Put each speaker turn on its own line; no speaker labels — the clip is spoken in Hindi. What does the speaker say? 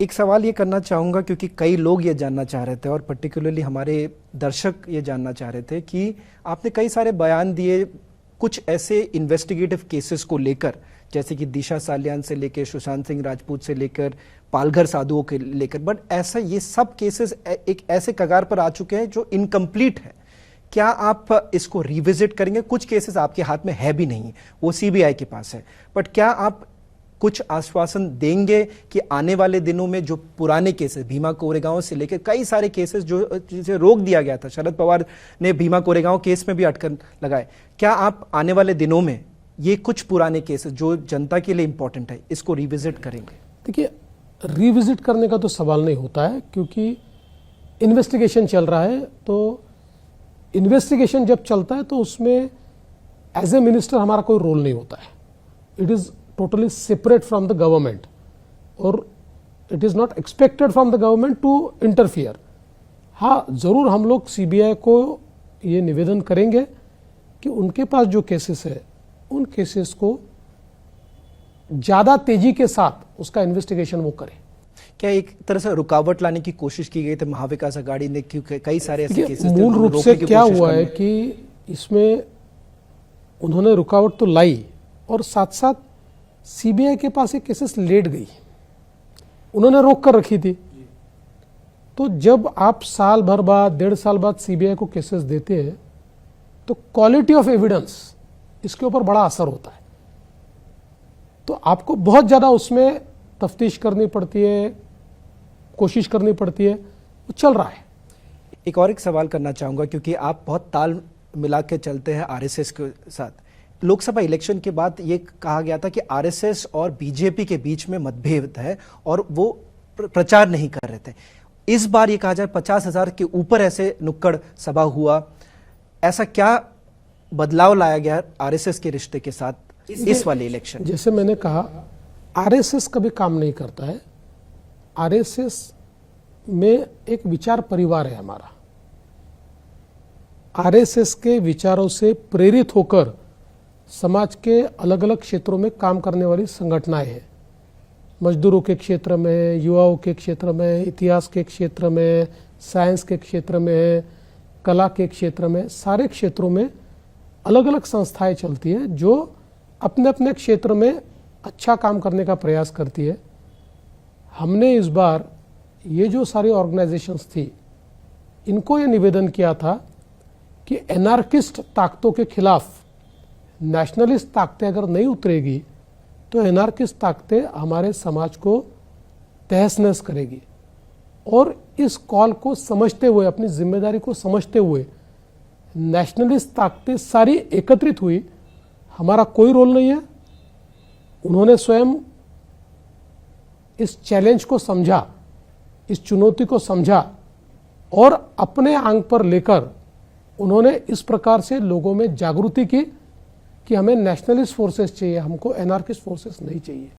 एक सवाल ये करना चाहूँगा क्योंकि कई लोग ये जानना चाह रहे थे और पर्टिकुलरली हमारे दर्शक ये जानना चाह रहे थे कि आपने कई सारे बयान दिए कुछ ऐसे इन्वेस्टिगेटिव केसेस को लेकर, जैसे कि दिशा सालियान से लेकर सुशांत सिंह राजपूत से लेकर पालघर साधुओं के लेकर, बट ऐसा ये सब केसेस एक ऐसे कगार पर आ चुके हैं जो इनकम्प्लीट है। क्या आप इसको रिविजिट करेंगे? कुछ केसेस आपके हाथ में है भी नहीं, वो सीबीआई के पास है, बट क्या आप कुछ आश्वासन देंगे कि आने वाले दिनों में जो पुराने केसेस भीमा कोरेगांव से लेकर कई सारे केसेस जो जिसे रोक दिया गया था, शरद पवार ने भीमा कोरेगांव केस में भी अटकन लगाए, क्या आप आने वाले दिनों में ये कुछ पुराने केसेस जो जनता के लिए इंपॉर्टेंट है इसको रिविजिट करेंगे?
देखिए, रिविजिट करने का तो सवाल नहीं होता है क्योंकि इन्वेस्टिगेशन चल रहा है। तो इन्वेस्टिगेशन जब चलता है तो उसमें एज ए मिनिस्टर हमारा कोई रोल नहीं होता है। It is totally separate from the government और it is not expected from the government to interfere. हाँ, जरूर हम लोग सीबीआई को ये निवेदन करेंगे कि उनके पास जो केसेस है उन केसेस को ज्यादा तेजी के साथ उसका इन्वेस्टिगेशन वो करें।
क्या एक तरह से रुकावट लाने की कोशिश की गई थी महाविकास अघाड़ी ने, क्योंकि कई सारे ऐसे केसेस थे?
मूल रूप से क्या हुआ है कि इसमें उन्होंने रुकावट तो लाई और साथ साथ सीबीआई के पास ये केसेस लेट गई, उन्होंने रोक कर रखी थी। तो जब आप साल भर बाद 1.5 साल बाद सीबीआई को केसेस देते हैं तो क्वालिटी ऑफ एविडेंस इसके ऊपर बड़ा असर होता है। तो आपको बहुत ज्यादा उसमें तफ्तीश करनी पड़ती है, कोशिश करनी पड़ती है, वो चल रहा है।
एक सवाल करना चाहूंगा क्योंकि आप बहुत ताल मिला के चलते हैं आरएसएस के साथ। लोकसभा इलेक्शन के बाद ये कहा गया था कि आरएसएस और बीजेपी के बीच में मतभेद है और वो प्रचार नहीं कर रहे थे। इस बार ये कहा जाए 50,000 के ऊपर ऐसे नुक्कड़ सभा हुआ, ऐसा क्या बदलाव लाया गया आरएसएस के रिश्ते के साथ इस वाले इलेक्शन?
जैसे मैंने कहा, आरएसएस कभी काम नहीं करता है। आरएसएस में एक विचार परिवार है हमारा। आरएसएस के विचारों से प्रेरित होकर समाज के अलग अलग क्षेत्रों में काम करने वाली संगठनाएं हैं। मजदूरों के क्षेत्र में, युवाओं के क्षेत्र में, इतिहास के क्षेत्र में, साइंस के क्षेत्र में, कला के क्षेत्र में, सारे क्षेत्रों में अलग अलग संस्थाएं चलती है जो अपने अपने क्षेत्र में अच्छा काम करने का प्रयास करती है। हमने इस बार ये जो सारी ऑर्गेनाइजेशंस थी इनको ये निवेदन किया था कि एनार्किस्ट ताकतों के खिलाफ नेशनलिस्ट ताकतें अगर नहीं उतरेगी तो एनार्किस्ट ताकतें हमारे समाज को तहस नहस करेगी। और इस कॉल को समझते हुए, अपनी जिम्मेदारी को समझते हुए नेशनलिस्ट ताकतें सारी एकत्रित हुई। हमारा कोई रोल नहीं है। उन्होंने स्वयं इस चैलेंज को समझा, इस चुनौती को समझा और अपने आंग पर लेकर उन्होंने इस प्रकार से लोगों में जागृति की कि हमें नेशनलिस्ट फोर्सेस चाहिए, हमको एनार्किस्ट फोर्सेस नहीं चाहिए।